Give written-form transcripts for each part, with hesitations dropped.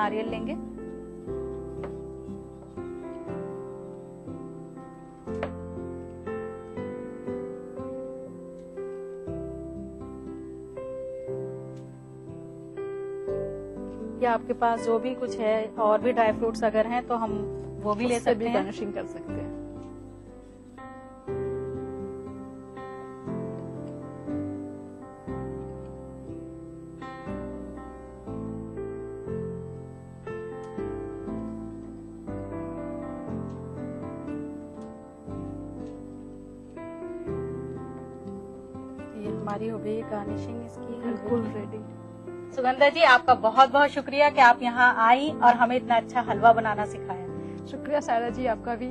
नारियल लेंगे। या आपके पास जो भी कुछ है और भी ड्राई फ्रूट्स अगर हैं तो हम वो भी ले सकते हैं, गार्निशिंग कर सकते हैं। ये हमारी हो गई गार्निशिंग इसकी बिल्कुल रेडी। सुगंधा जी, आपका बहुत बहुत शुक्रिया कि आप यहाँ आई और हमें इतना अच्छा हलवा बनाना सिखाया। शुक्रिया सायरा जी आपका भी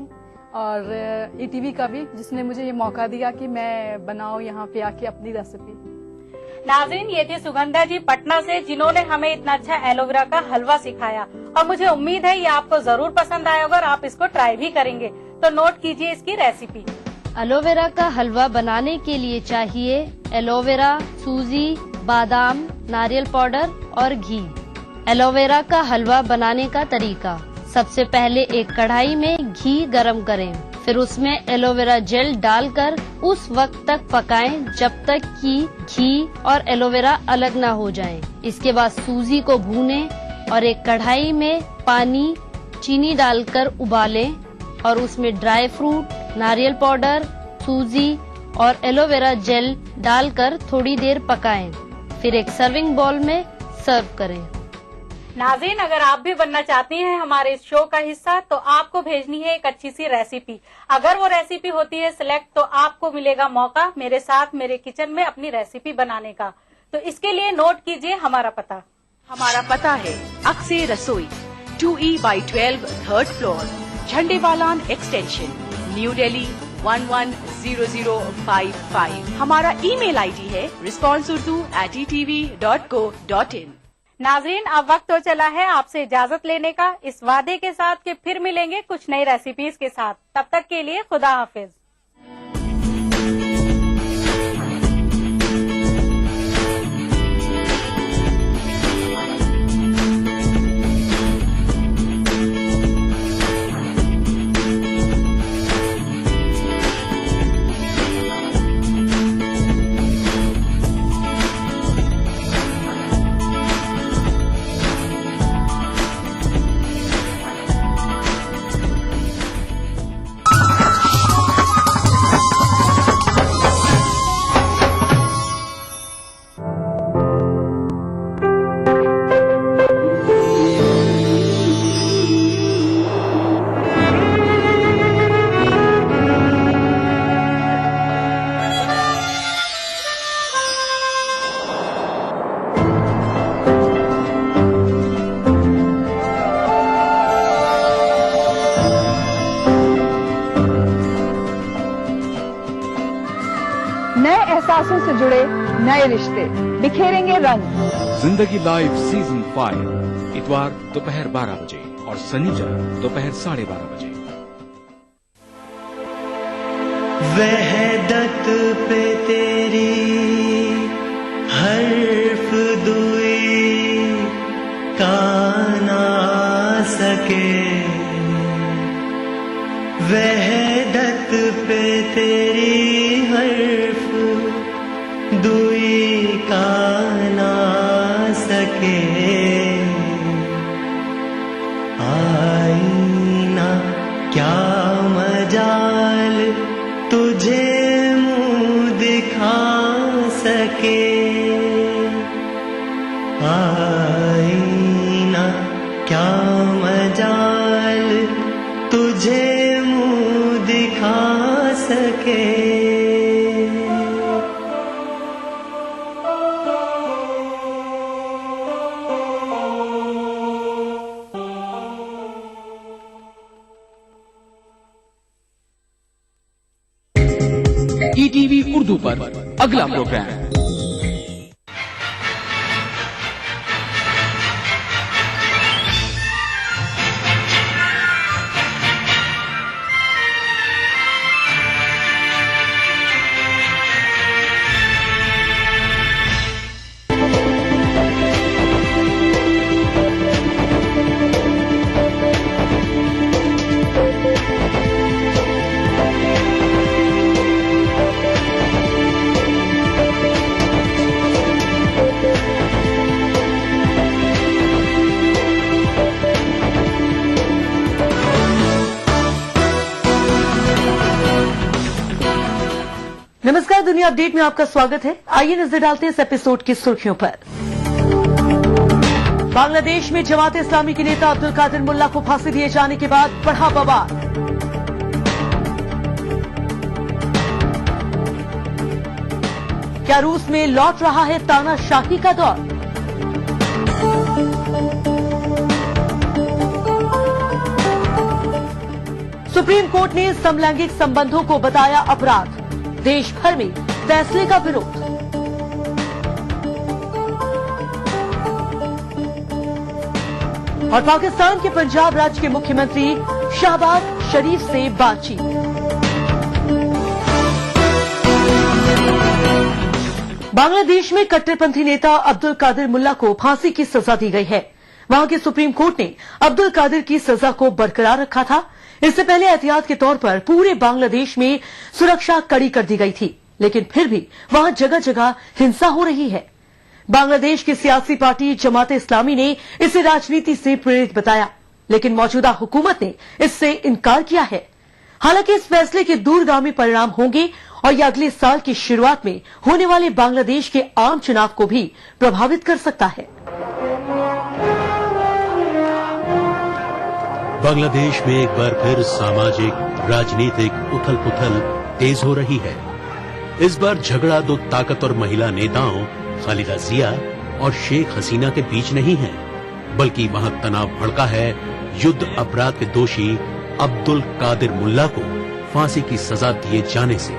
और ईटीवी का भी, जिसने मुझे ये मौका दिया कि मैं बनाऊं यहाँ पे आके अपनी रेसिपी। नाज़रीन, ये थी सुगंधा जी पटना से, जिन्होंने हमें इतना अच्छा एलोवेरा का हलवा सिखाया और मुझे उम्मीद है ये आपको जरूर पसंद आएगा और आप इसको ट्राई भी करेंगे। तो नोट कीजिए इसकी रेसिपी। एलोवेरा का हलवा बनाने के लिए चाहिए एलोवेरा, सूजी, बादाम, नारियल पाउडर और घी। एलोवेरा का हलवा बनाने का तरीका: सबसे पहले एक कढ़ाई में घी गरम करें, फिर उसमें एलोवेरा जेल डालकर उस वक्त तक पकाएं जब तक कि घी और एलोवेरा अलग ना हो जाएं। इसके बाद सूजी को भूनें और एक कढ़ाई में पानी, चीनी डालकर उबालें और उसमें ड्राई फ्रूट, नारियल पाउडर, सूजी और एलोवेरा जेल डालकर थोड़ी देर पकाएं। फिर एक सर्विंग बाउल में सर्व करें। नाज़रीन, अगर आप भी बनना चाहती हैं हमारे इस शो का हिस्सा तो आपको भेजनी है एक अच्छी सी रेसिपी। अगर वो रेसिपी होती है सिलेक्ट तो आपको मिलेगा मौका मेरे साथ मेरे किचन में अपनी रेसिपी बनाने का। तो इसके लिए नोट कीजिए हमारा पता। हमारा पता है अक्से रसोई, 2E/12 3rd floor, Jhandewalan extension, new Delhi 110055। हमारा ईमेल आईडी है responseurdu@etv.co.in। नाज़रीन, अब वक्त तो चला है आपसे इजाजत लेने का, इस वादे के साथ कि फिर मिलेंगे कुछ नई रेसिपीज के साथ। तब तक के लिए खुदा हाफिज। नए एहसासों से जुड़े नए रिश्ते बिखेरेंगे रंग। जिंदगी लाइव सीजन 5 इतवार दोपहर 12 बजे और शनिवार दोपहर 12:30 बजे। वहदत पे तेरी हर्फ दुई का ना सके, वहदत पे तेरी हर्फ दुई का ना सके। आईना क्या मजाल तुझे मुँह दिखा सके, आईना क्या मजाल तुझे मुँह दिखा सके। ईटीवी उर्दू पर अगला प्रोग्राम गर्मी अपडेट में आपका स्वागत है। आइए नजर डालते हैं इस एपिसोड की सुर्खियों पर। बांग्लादेश में जमात इस्लामी के नेता अब्दुल कादिर मुल्ला को फांसी दिए जाने के बाद बढ़ा बवाल। क्या रूस में लौट रहा है तानाशाही का दौर? सुप्रीम कोर्ट ने समलैंगिक संबंधों को बताया अपराध। देश भर में फैसले का विरोध। और पाकिस्तान के पंजाब राज्य के मुख्यमंत्री शहबाज शरीफ से बातचीत। बांग्लादेश में कट्टरपंथी नेता अब्दुल कादिर मुल्ला को फांसी की सजा दी गई है। वहां की सुप्रीम कोर्ट ने अब्दुल कादिर की सजा को बरकरार रखा था। इससे पहले एहतियात के तौर पर पूरे बांग्लादेश में सुरक्षा कड़ी कर दी गई थी, लेकिन फिर भी वहां जगह जगह हिंसा हो रही है। बांग्लादेश की सियासी पार्टी जमात इस्लामी ने इसे राजनीति से प्रेरित बताया, लेकिन मौजूदा हुकूमत ने इससे इनकार किया है। हालांकि इस फैसले के दूरगामी परिणाम होंगे और यह अगले साल की शुरुआत में होने वाले बांग्लादेश के आम चुनाव को भी प्रभावित कर सकता है। बांग्लादेश में एक बार फिर सामाजिक राजनीतिक उथल पुथल तेज हो रही है। इस बार झगड़ा दो ताकतवर महिला नेताओं खालिदा जिया और शेख हसीना के बीच नहीं है, बल्कि वहां तनाव भड़का है युद्ध अपराध के दोषी अब्दुल कादिर मुल्ला को फांसी की सजा दिए जाने से।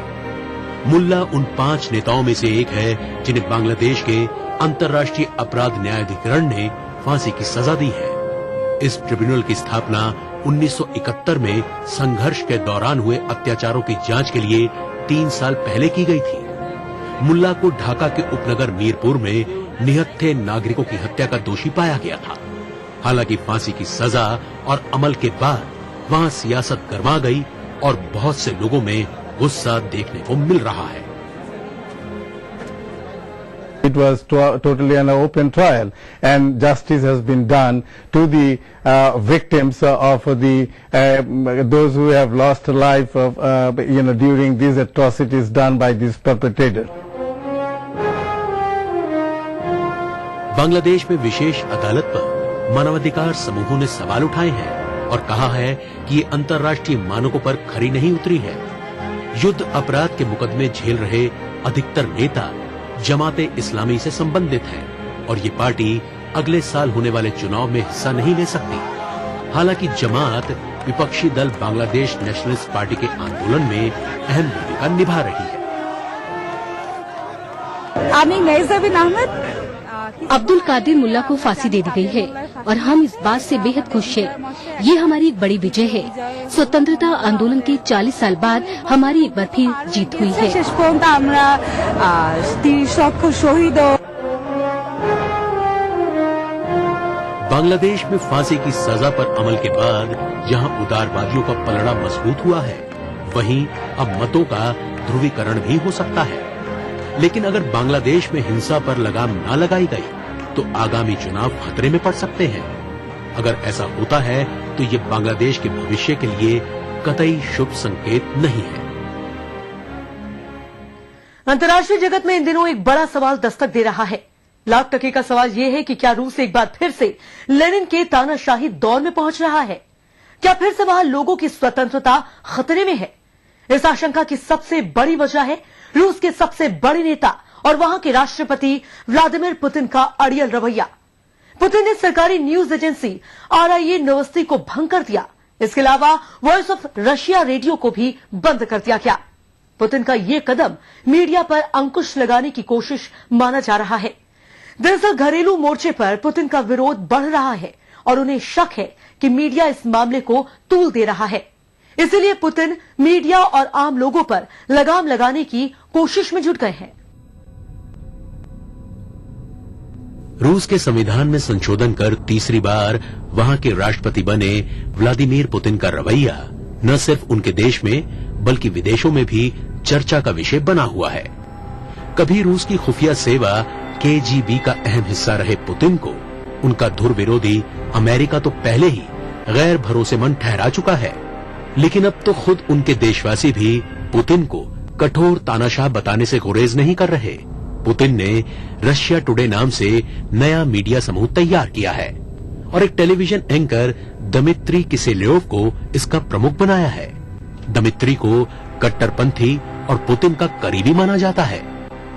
मुल्ला उन 5 नेताओं में से एक है जिन्हें बांग्लादेश के अंतर्राष्ट्रीय अपराध न्यायाधिकरण ने फांसी की सजा दी है। इस ट्रिब्यूनल की स्थापना 1971 में संघर्ष के दौरान हुए अत्याचारों की जांच के लिए 3 साल पहले की गई थी। मुल्ला को ढाका के उपनगर मीरपुर में निहत्थे नागरिकों की हत्या का दोषी पाया गया था। हालांकि फांसी की सजा और अमल के बाद वहां सियासत गरमा गई और बहुत से लोगों में गुस्सा देखने को मिल रहा है। It was totally an open trial, and justice has been done to the victims of the those who have lost life during these atrocities done by these perpetrators. Bangladesh में विशेष अदालत पर मानवाधिकार समूहों ने सवाल उठाए हैं और कहा है कि ये अंतर्राष्ट्रीय मानकों पर खरी नहीं उतरी है। युद्ध अपराध के मुकदमे झेल रहे अधिकतर नेता जमाते इस्लामी से संबंधित है और ये पार्टी अगले साल होने वाले चुनाव में हिस्सा नहीं ले सकती। हालांकि जमात विपक्षी दल बांग्लादेश नेशनलिस्ट पार्टी के आंदोलन में अहम भूमिका निभा रही है। अब्दुल कादिर मुल्ला को फांसी दे दी गई है और हम इस बात से बेहद खुश हैं। ये हमारी एक बड़ी विजय है। स्वतंत्रता आंदोलन के 40 साल बाद हमारी एक बार फिर जीत हुई है। बांग्लादेश में फांसी की सजा पर अमल के बाद जहां उदारवादियों का पलड़ा मजबूत हुआ है, वहीं अब मतों का ध्रुवीकरण भी हो सकता है। लेकिन अगर बांग्लादेश में हिंसा पर लगाम न लगाई गई तो आगामी चुनाव खतरे में पड़ सकते हैं। अगर ऐसा होता है तो ये बांग्लादेश के भविष्य के लिए कतई शुभ संकेत नहीं है। अंतर्राष्ट्रीय जगत में इन दिनों एक बड़ा सवाल दस्तक दे रहा है। लाख टके का सवाल यह है कि क्या रूस एक बार फिर से लेनिन के तानाशाही दौर में पहुंच रहा है? क्या फिर से वहां लोगों की स्वतंत्रता खतरे में है? इस आशंका की सबसे बड़ी वजह है रूस के सबसे बड़े नेता और वहां के राष्ट्रपति व्लादिमीर पुतिन का अड़ियल रवैया। पुतिन ने सरकारी न्यूज एजेंसी RIA नोवोस्ती को भंग कर दिया। इसके अलावा वॉइस ऑफ रशिया रेडियो को भी बंद कर दिया गया। पुतिन का यह कदम मीडिया पर अंकुश लगाने की कोशिश माना जा रहा है। दरअसल घरेलू मोर्चे पर पुतिन का विरोध बढ़ रहा है और उन्हें शक है कि मीडिया इस मामले को तूल दे रहा है। इसलिए पुतिन मीडिया और आम लोगों पर लगाम लगाने की कोशिश में जुट गए हैं। रूस के संविधान में संशोधन कर तीसरी बार वहां के राष्ट्रपति बने व्लादिमीर पुतिन का रवैया न सिर्फ उनके देश में बल्कि विदेशों में भी चर्चा का विषय बना हुआ है। कभी रूस की खुफिया सेवा KGB का अहम हिस्सा रहे पुतिन को उनका धुर विरोधी अमेरिका तो पहले ही गैर भरोसेमंद ठहरा चुका है, लेकिन अब तो खुद उनके देशवासी भी पुतिन को कठोर तानाशाह बताने से गुरेज नहीं कर रहे। पुतिन ने रशिया टुडे नाम से नया मीडिया समूह तैयार किया है और एक टेलीविजन एंकर दमित्री किसेल्योव को इसका प्रमुख बनाया है। दमित्री को कट्टरपंथी और पुतिन का करीबी माना जाता है।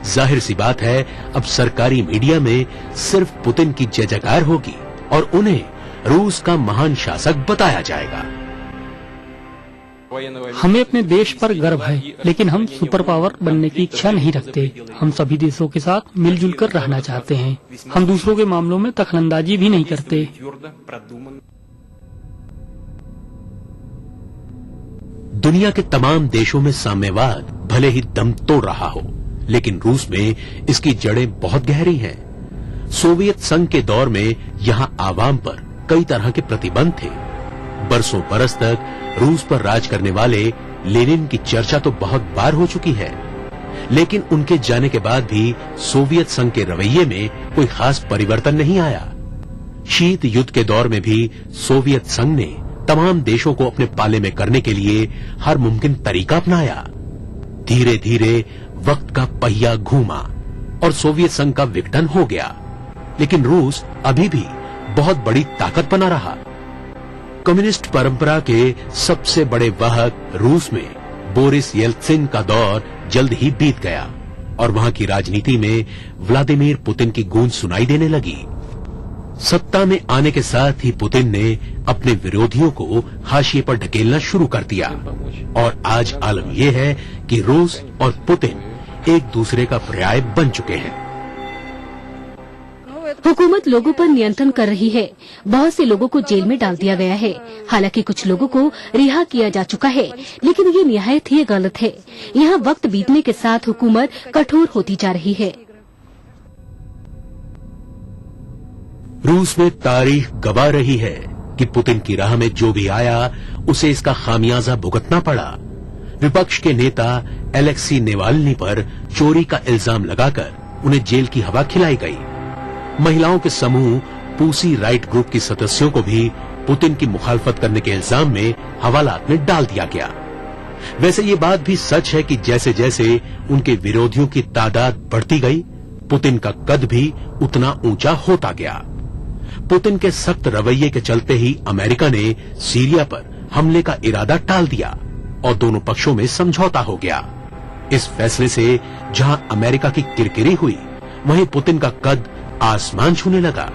जाहिर सी बात है, अब सरकारी मीडिया में सिर्फ पुतिन की जय जयकार होगी और उन्हें रूस का महान शासक बताया जाएगा। हमें अपने देश पर गर्व है, लेकिन हम सुपर पावर बनने की इच्छा नहीं रखते। हम सभी देशों के साथ मिलजुल कर रहना चाहते हैं। हम दूसरों के मामलों में दखलंदाजी भी नहीं करते। दुनिया के तमाम देशों में साम्यवाद भले ही दम तोड़ रहा हो, लेकिन रूस में इसकी जड़ें बहुत गहरी हैं। सोवियत संघ के दौर में यहां आवाम पर कई तरह के प्रतिबंध थे। बरसों बरस तक रूस पर राज करने वाले लेनिन की चर्चा तो बहुत बार हो चुकी है, लेकिन उनके जाने के बाद भी सोवियत संघ के रवैये में कोई खास परिवर्तन नहीं आया। शीत युद्ध के दौर में भी सोवियत संघ ने तमाम देशों को अपने पाले में करने के लिए हर मुमकिन तरीका अपनाया। धीरे धीरे वक्त का पहिया घूमा और सोवियत संघ का विघटन हो गया, लेकिन रूस अभी भी बहुत बड़ी ताकत बना रहा। कम्युनिस्ट परंपरा के सबसे बड़े वाहक रूस में बोरिस येल्त्सिन का दौर जल्द ही बीत गया और वहां की राजनीति में व्लादिमीर पुतिन की गूंज सुनाई देने लगी। सत्ता में आने के साथ ही पुतिन ने अपने विरोधियों को हाशिए पर ढकेलना शुरू कर दिया और आज आलम यह है कि रूस और पुतिन एक दूसरे का पर्याय बन चुके हैं। हुकूमत लोगों पर नियंत्रण कर रही है। बहुत से लोगों को जेल में डाल दिया गया है। हालांकि कुछ लोगों को रिहा किया जा चुका है, लेकिन ये निहायत ही गलत है। यहाँ वक्त बीतने के साथ हुकूमत कठोर होती जा रही है। रूस में तारीख गवाह रही है कि पुतिन की राह में जो भी आया उसे इसका खामियाजा भुगतना पड़ा। विपक्ष के नेता एलेक्सी नेवाल्नी पर चोरी का इल्जाम लगाकर उन्हें जेल की हवा खिलाई गई। महिलाओं के समूह पूसी राइट ग्रुप की सदस्यों को भी पुतिन की मुखालफत करने के इल्जाम में हवालात में डाल दिया गया। वैसे ये बात भी सच है कि जैसे जैसे उनके विरोधियों की तादाद बढ़ती गई, पुतिन का कद भी उतना ऊंचा होता गया। पुतिन के सख्त रवैये के चलते ही अमेरिका ने सीरिया पर हमले का इरादा टाल दिया और दोनों पक्षों में समझौता हो गया। इस फैसले से जहां अमेरिका की किरकिरी हुई, वहीं पुतिन का कद आसमान छूने लगा।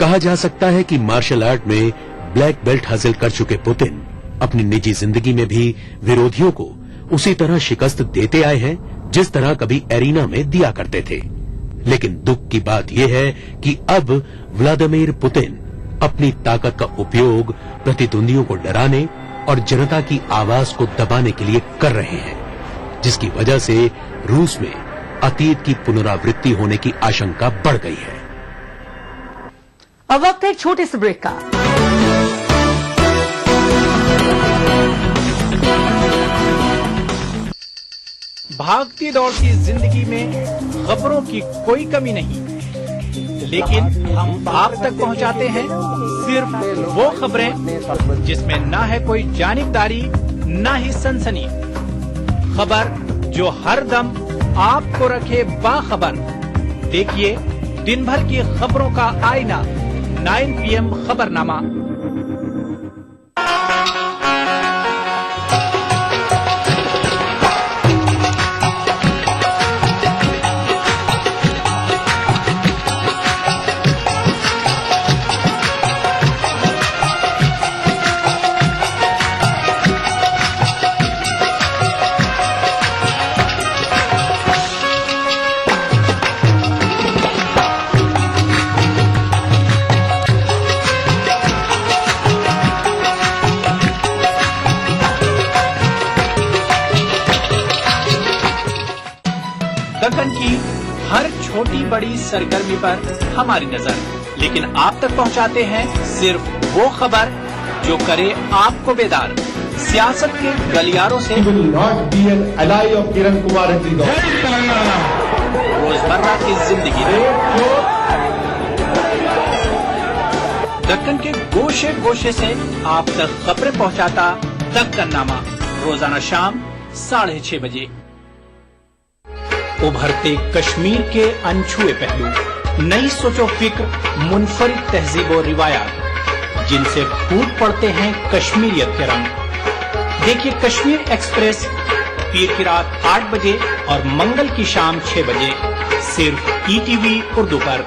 कहा जा सकता है कि मार्शल आर्ट में ब्लैक बेल्ट हासिल कर चुके पुतिन अपनी निजी जिंदगी में भी विरोधियों को उसी तरह शिकस्त देते आए हैं जिस तरह कभी एरिना में दिया करते थे। लेकिन दुख की बात यह है कि अब व्लादिमीर पुतिन अपनी ताकत का उपयोग प्रतिद्वंदियों को डराने और जनता की आवाज को दबाने के लिए कर रहे हैं, जिसकी वजह से रूस में अतीत की पुनरावृत्ति होने की आशंका बढ़ गई है। अब वक्त है एक छोटे से ब्रेक का। भागती दौड़ती जिंदगी में खबरों की कोई कमी नहीं, लेकिन हम आप तक पहुंचाते हैं सिर्फ वो खबरें जिसमें ना है कोई जानिबदारी, ना ही सनसनी। खबर जो हर दम आपको रखे बाखबर। देखिए दिन भर की खबरों का आईना 9 PM खबरनामा। दक्कन की हर छोटी बड़ी सरगर्मी पर हमारी नजर, लेकिन आप तक पहुंचाते हैं सिर्फ वो खबर जो करे आपको बेदार। सियासत के गलियारों से रोजमर्रा की जिंदगी में दक्कन के गोशे गोशे से आप तक खबरें पहुंचाता दक्कननामा, रोजाना शाम 6:30 बजे। उभरते कश्मीर के अनछुए पहलू, नई सोचो फिक्र, मुनफरिद तहजीब और रिवायात जिनसे फूट पड़ते हैं कश्मीरियत के रंग। देखिए कश्मीर एक्सप्रेस पीर की रात 8 बजे और मंगल की शाम 6 बजे सिर्फ ईटीवी उर्दू पर।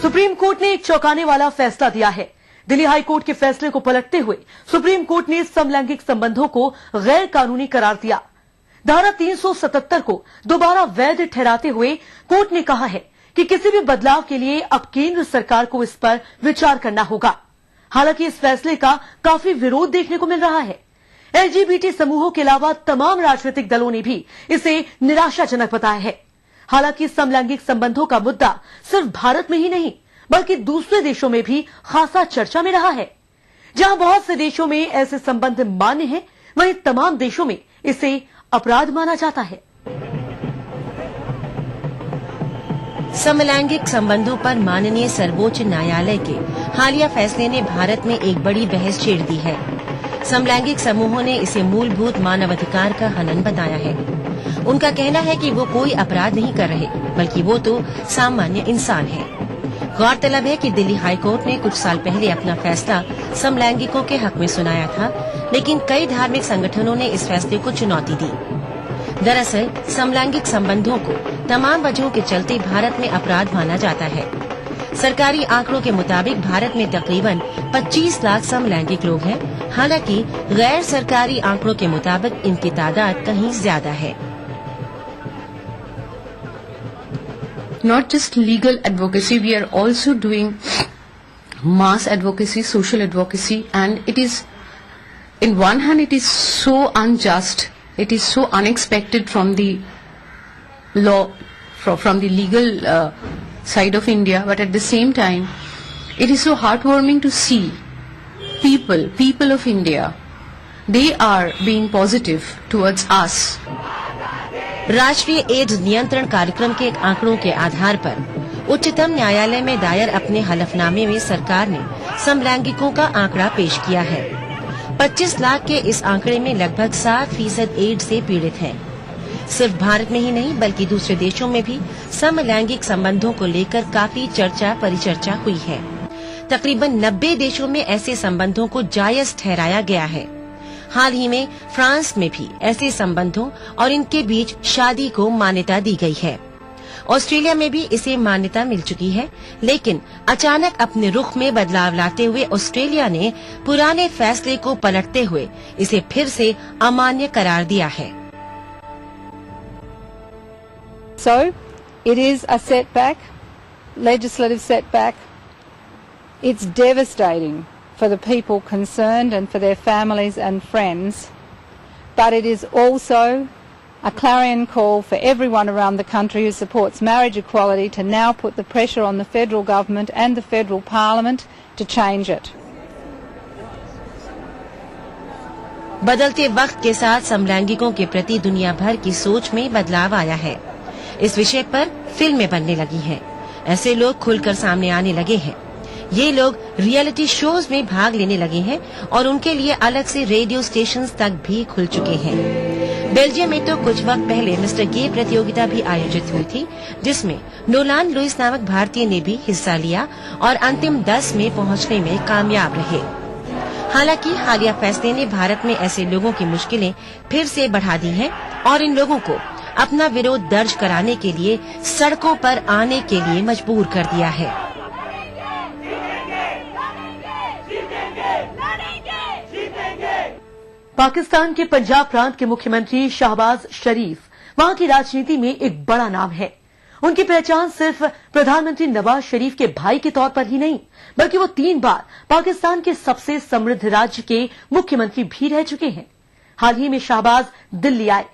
सुप्रीम कोर्ट ने एक चौंकाने वाला फैसला दिया है। दिल्ली हाई कोर्ट के फैसले को पलटते हुए सुप्रीम कोर्ट ने समलैंगिक संबंधों को गैर कानूनी करार दिया। धारा 377 को दोबारा वैध ठहराते हुए कोर्ट ने कहा है कि किसी भी बदलाव के लिए अब केंद्र सरकार को इस पर विचार करना होगा। हालांकि इस फैसले का काफी विरोध देखने को मिल रहा है। एलजीबीटी समूहों के अलावा तमाम राजनीतिक दलों ने भी इसे निराशाजनक बताया है। हालांकि समलैंगिक संबंधों का मुद्दा सिर्फ भारत में ही नहीं बल्कि दूसरे देशों में भी खासा चर्चा में रहा है। जहां बहुत से देशों में ऐसे संबंध मान्य हैं, वहीं तमाम देशों में इसे अपराध माना जाता है। समलैंगिक संबंधों पर माननीय सर्वोच्च न्यायालय के हालिया फैसले ने भारत में एक बड़ी बहस छेड़ दी है। समलैंगिक समूहों ने इसे मूलभूत मानवाधिकार का हनन बताया है। उनका कहना है कि वो कोई अपराध नहीं कर रहे बल्कि वो तो सामान्य इंसान है। गौरतलब है कि दिल्ली हाई कोर्ट ने कुछ साल पहले अपना फैसला समलैंगिकों के हक में सुनाया था, लेकिन कई धार्मिक संगठनों ने इस फैसले को चुनौती दी। दरअसल समलैंगिक संबंधों को तमाम वजहों के चलते भारत में अपराध माना जाता है। सरकारी आंकड़ों के मुताबिक भारत में तकरीबन 25 लाख समलैंगिक लोग हैं। हालांकि गैर सरकारी आंकड़ों के मुताबिक इनकी तादाद कहीं ज्यादा है। Not just legal advocacy, we are also doing mass advocacy, social advocacy, and it is, in one hand, it is so unjust, it is so unexpected from the law, from the legal side of India, but at the same time, it is so heartwarming to see people of India, they are being positive towards us. राष्ट्रीय ads नियंत्रण कार्यक्रम के आंकड़ों के आधार पर उच्चतम न्यायालय में दायर अपने हलफनामे में सरकार ने समलैंगिकों का आंकड़ा पेश किया है। 25 लाख के इस आंकड़े में लगभग 60% एड्स से पीड़ित हैं। सिर्फ भारत में ही नहीं बल्कि दूसरे देशों में भी समलैंगिक संबंधों को लेकर काफी चर्चा परिचर्चा हुई है। तकरीबन 90 देशों में ऐसे संबंधों को जायज ठहराया गया है। हाल ही में फ्रांस में भी ऐसे संबंधों और इनके बीच शादी को मान्यता दी गई है। ऑस्ट्रेलिया में भी इसे मान्यता मिल चुकी है, लेकिन अचानक अपने रुख में बदलाव लाते हुए ऑस्ट्रेलिया ने पुराने फैसले को पलटते हुए इसे फिर से अमान्य करार दिया है। So, it is a setback, legislative setback. It's devastating for the people concerned and for their families and friends, but it is also a clarion call for everyone around the country who supports marriage equality to now put the pressure on the federal government and the federal parliament to change it. बदलते वक्त के साथ समलैंगिकों के प्रति दुनिया भर की सोच में बदलाव आया है। इस विषय पर फिल्में बनने लगी हैं। ऐसे लोग खुलकर सामने आने लगे हैं। ये लोग रियलिटी शोज में भाग लेने लगे हैं और उनके लिए अलग से रेडियो स्टेशंस तक भी खुल चुके हैं। बेल्जियम में तो कुछ वक्त पहले मिस्टर गे प्रतियोगिता भी आयोजित हुई थी, जिसमें नोलान लुइस नामक भारतीय ने भी हिस्सा लिया और अंतिम 10 में पहुंचने में कामयाब रहे। हालांकि हालिया फैसले ने भारत में ऐसे लोगों की मुश्किलें फिर से बढ़ा दी हैं और इन लोगों को अपना विरोध दर्ज कराने के लिए सड़कों पर आने के लिए मजबूर कर दिया है। पाकिस्तान के पंजाब प्रांत के मुख्यमंत्री शहबाज शरीफ वहां की राजनीति में एक बड़ा नाम है। उनकी पहचान सिर्फ प्रधानमंत्री नवाज शरीफ के भाई के तौर पर ही नहीं बल्कि वो 3 बार पाकिस्तान के सबसे समृद्ध राज्य के मुख्यमंत्री भी रह चुके हैं। हाल ही में शहबाज दिल्ली आए।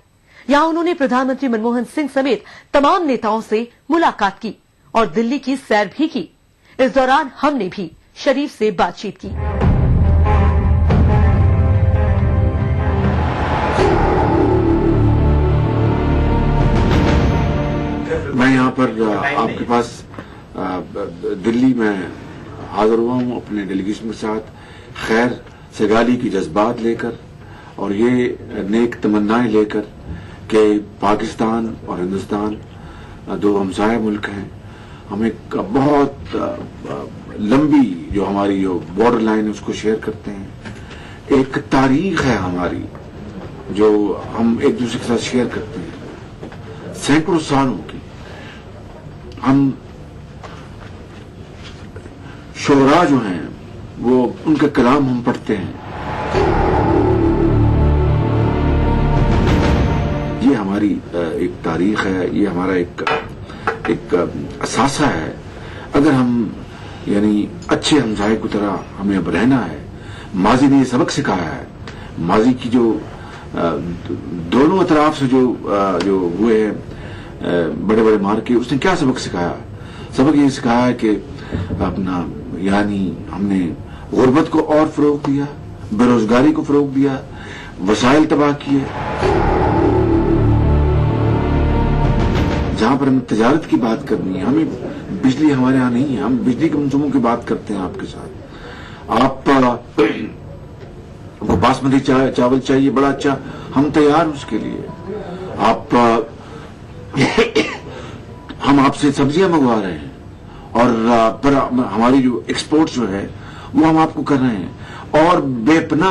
यहां उन्होंने प्रधानमंत्री मनमोहन सिंह समेत तमाम नेताओं से मुलाकात की और दिल्ली की सैर भी की। इस दौरान हमने भी शरीफ से बातचीत की। मैं यहाँ पर आपके पास दिल्ली में हाजिर हुआ हूँ अपने डेलीगेशन के साथ। खैर, सगाली की जज्बात लेकर और ये नेक तमन्नाएं लेकर कि पाकिस्तान और हिंदुस्तान दो हमसाया मुल्क हैं। हम एक बहुत लंबी जो हमारी जो बॉर्डर लाइन है उसको शेयर करते हैं। एक तारीख है हमारी जो हम एक दूसरे के साथ शेयर करते हैं, सैकड़ों सालों की। हम शोरा जो हैं वो उनके कलाम हम पढ़ते हैं। ये हमारी एक तारीख है, ये हमारा एक असासा है। अगर हम यानी अच्छे हमसाये की तरह हमें अब रहना है। माजी ने ये सबक सिखाया है। माजी की जो दोनों तरफ से जो हुए हैं बड़े बड़े मार्के, उसने क्या सबक सिखाया? सबक ये सिखाया है कि अपना यानी हमने गुर्बत को और फरोग दिया, बेरोजगारी को फरोग दिया, वसाइल तबाह किए। जहां पर हमें तजारत की बात करनी है, हमें बिजली हमारे यहाँ नहीं है, हम बिजली के मंसूबों की बात करते हैं आपके साथ। आपको बासमती चावल चाहिए, बड़ा अच्छा, हम तैयार उसके लिए। हम आपसे सब्जियां मंगवा रहे हैं और पर हमारी जो एक्सपोर्ट जो है वो हम आपको कर रहे हैं और बेपना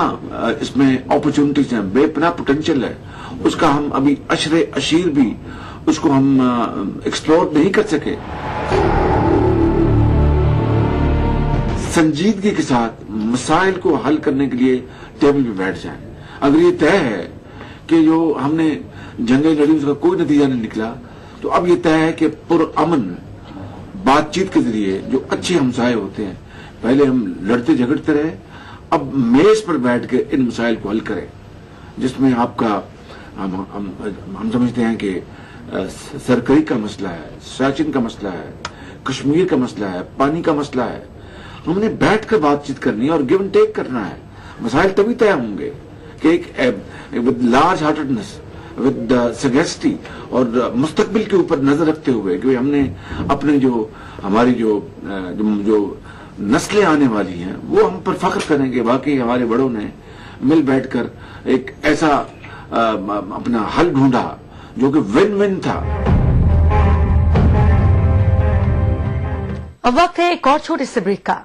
इसमें अपॉर्चुनिटीज हैं, बेपना पोटेंशियल है। उसका हम अभी अशरे अशीर भी उसको हम एक्सप्लोर नहीं कर सके। संजीदगी के साथ मसाइल को हल करने के लिए टेबल पे बैठ जाएं। अगर ये तय है कि जो हमने जंगें लड़ी उसका कोई नतीजा नहीं निकला, तो अब ये तय है कि पुरअमन बातचीत के जरिए जो अच्छे हमसाये होते हैं, पहले हम लड़ते झगड़ते रहे, अब मेज पर बैठ के इन मसाइल को हल करें, जिसमें आपका हम समझते हैं कि सरकरी का मसला है, सियाचिन का मसला है, कश्मीर का मसला है, पानी का मसला है। हमने बैठकर बातचीत करनी है और गिव एंड टेक करना है। मसाइल तभी तय होंगे कि एक विद लार्ज हार्टेडनेस, विद सगेस्टी और मुस्तकबिल के ऊपर नजर रखते हुए कि हमने अपने जो हमारी जो नस्लें आने वाली हैं वो हम पर फख्र करेंगे। बाकी हमारे बड़ों ने मिल बैठकर एक ऐसा अपना हल ढूंढा जो कि विन विन था। अब वक्त है एक और छोटे से ब्रेक का।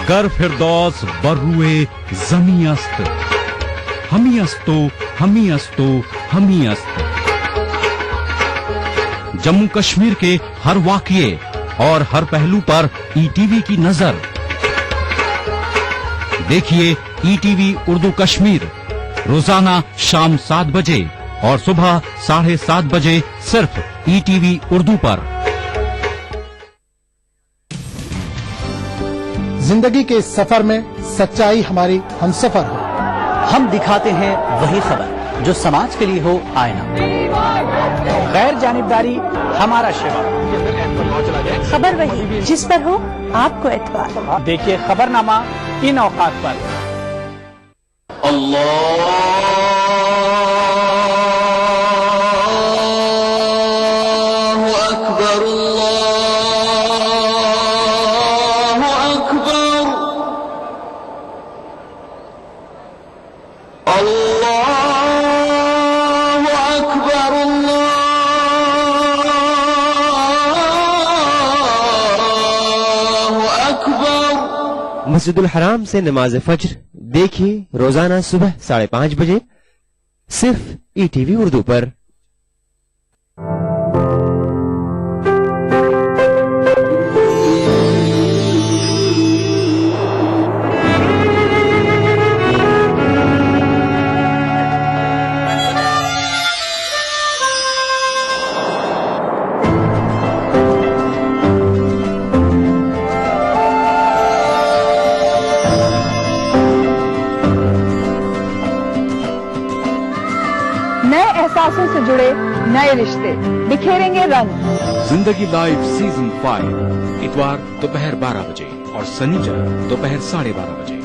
गर फिरदौस बर्रुए जमी अस्त, हमी अस्तो हमी अस्तो हमी अस्त। जम्मू कश्मीर के हर वाकये और हर पहलू पर ईटीवी की नजर। देखिए ईटीवी उर्दू कश्मीर रोजाना शाम 7 बजे और सुबह 7:30 बजे सिर्फ ईटीवी उर्दू पर। जिंदगी के इस सफर में सच्चाई हमारी हमसफर हो। हम दिखाते हैं वही खबर जो समाज के लिए हो आईना। गैर जानिबदारी हमारा शिवा। खबर वही जिस पर हो आपको एतबार। देखिए खबरनामा इन औकात पर। मस्जिदुल हराम से नमाज फज्र देखिए रोजाना सुबह 5:30 बजे सिर्फ ईटीवी उर्दू पर। एहसासों से जुड़े नए रिश्ते बिखेरेंगे रंग। जिंदगी लाइव सीजन 5 इतवार दोपहर 12 बजे और शनिवार दोपहर 12:30 बजे।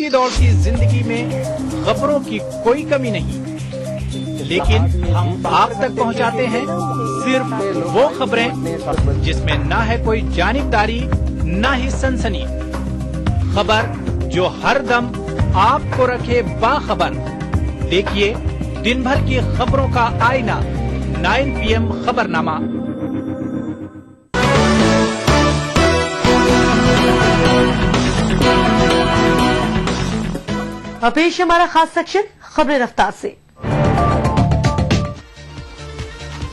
भागती दौड़ती जिंदगी में खबरों की कोई कमी नहीं, लेकिन हम आप तक पहुंचाते हैं सिर्फ वो खबरें जिसमें ना है कोई जानिबदारी, ना ही सनसनी। खबर जो हर दम आपको रखे बाखबर। देखिए दिन भर की खबरों का आईना, 9 PM खबरनामा। अब पेश है हमारा खास सेक्शन खबरें रफ्तार से।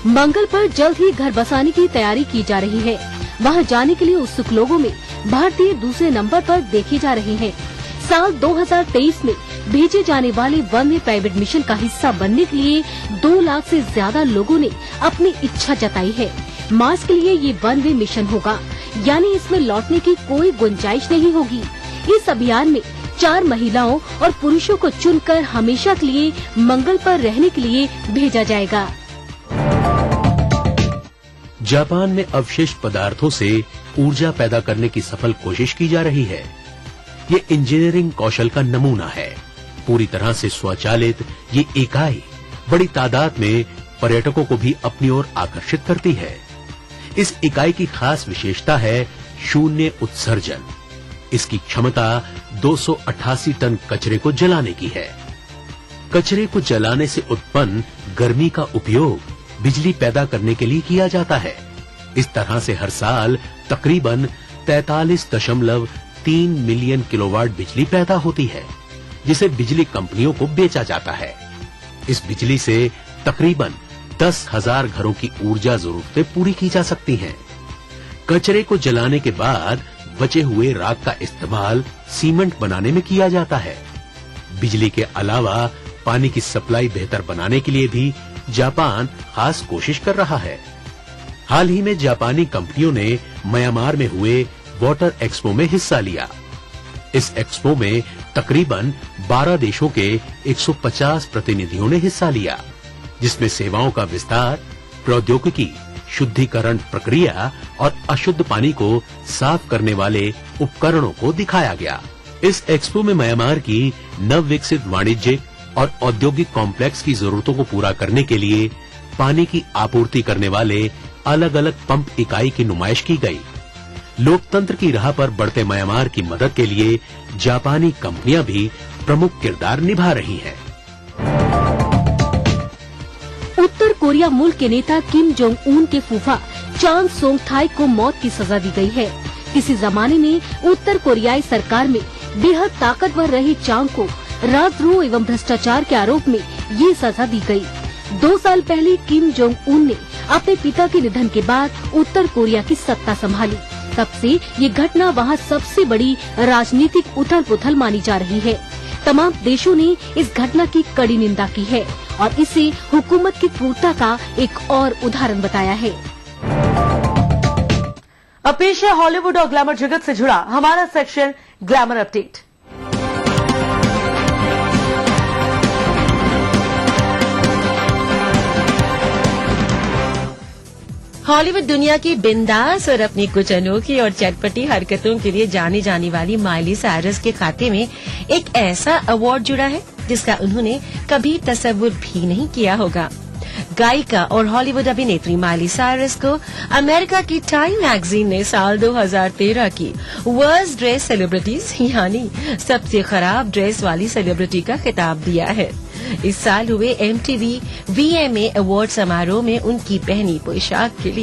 मंगल पर जल्द ही घर बसाने की तैयारी की जा रही है। वहां जाने के लिए उत्सुक लोगों में भारतीय दूसरे नंबर पर देखे जा रहे हैं। साल 2023 में भेजे जाने वाले वनवे प्राइवेट मिशन का हिस्सा बनने के लिए 2 लाख से ज्यादा लोगों ने अपनी इच्छा जताई है। मार्स के लिए ये वनवे मिशन होगा, यानी इसमें लौटने की कोई गुंजाइश नहीं होगी। इस अभियान में 4 महिलाओं और पुरुषों को चुनकर हमेशा के लिए मंगल पर रहने के लिए भेजा जाएगा। जापान में अवशेष पदार्थों से ऊर्जा पैदा करने की सफल कोशिश की जा रही है। ये इंजीनियरिंग कौशल का नमूना है। पूरी तरह से स्वचालित ये इकाई बड़ी तादाद में पर्यटकों को भी अपनी ओर आकर्षित करती है। इस इकाई की खास विशेषता है शून्य उत्सर्जन। इसकी क्षमता 288 टन कचरे को जलाने की है। कचरे को जलाने से उत्पन्न गर्मी का उपयोग बिजली पैदा करने के लिए किया जाता है। इस तरह से हर साल तकरीबन 43.3 मिलियन किलोवाट बिजली पैदा होती है, जिसे बिजली कंपनियों को बेचा जाता है। इस बिजली से तकरीबन 10,000 घरों की ऊर्जा जरूरतें पूरी की जा सकती हैं। कचरे को जलाने के बाद बचे हुए राख का इस्तेमाल सीमेंट बनाने में किया जाता है। बिजली के अलावा पानी की सप्लाई बेहतर बनाने के लिए भी जापान खास कोशिश कर रहा है। हाल ही में जापानी कंपनियों ने म्यांमार में हुए वाटर एक्सपो में हिस्सा लिया। इस एक्सपो में तकरीबन 12 देशों के 150 प्रतिनिधियों ने हिस्सा लिया, जिसमें सेवाओं का विस्तार, प्रौद्योगिकी, शुद्धिकरण प्रक्रिया और अशुद्ध पानी को साफ करने वाले उपकरणों को दिखाया गया। इस एक्सपो में म्यांमार की नवविकसित वाणिज्यिक और औद्योगिक कॉम्प्लेक्स की जरूरतों को पूरा करने के लिए पानी की आपूर्ति करने वाले अलग अलग पंप इकाई की नुमाइश की गई। लोकतंत्र की राह पर बढ़ते म्यांमार की मदद के लिए जापानी कंपनियां भी प्रमुख किरदार निभा रही हैं। उत्तर कोरिया मुल्क के नेता किम जोंग उन के फूफा चांग सोंग थाई को मौत की सजा दी गई है। किसी जमाने में उत्तर कोरियाई सरकार में बेहद ताकतवर रही चांग को राजद्रोह एवं भ्रष्टाचार के आरोप में ये सजा दी गई। 2 साल पहले किम जोंग उन ने अपने पिता के निधन के बाद उत्तर कोरिया की सत्ता संभाली। तब से ये घटना वहाँ सबसे बड़ी राजनीतिक उथल-पुथल मानी जा रही है। तमाम देशों ने इस घटना की कड़ी निंदा की है और इसे हुकूमत की क्रूरता का एक और उदाहरण बताया है। अब पेश है हॉलीवुड और ग्लैमर जगत से जुड़ा हमारा सेक्शन ग्लैमर अपडेट। हॉलीवुड दुनिया की बिंदास और अपनी कुछ अनोखी और चटपटी हरकतों के लिए जानी जाने वाली माइली साइरस के खाते में एक ऐसा अवार्ड जुड़ा है जिसका उन्होंने कभी तसव्वुर भी नहीं किया होगा। गायिका और हॉलीवुड अभिनेत्री माइली साइरस को अमेरिका की टाइम मैगजीन ने साल 2013 की वर्स्ट ड्रेस सेलिब्रिटीज यानी सबसे खराब ड्रेस वाली सेलिब्रिटी का खिताब दिया है। इस साल हुए MTV VMA अवार्ड समारोह में उनकी पहनी पोशाक के लिए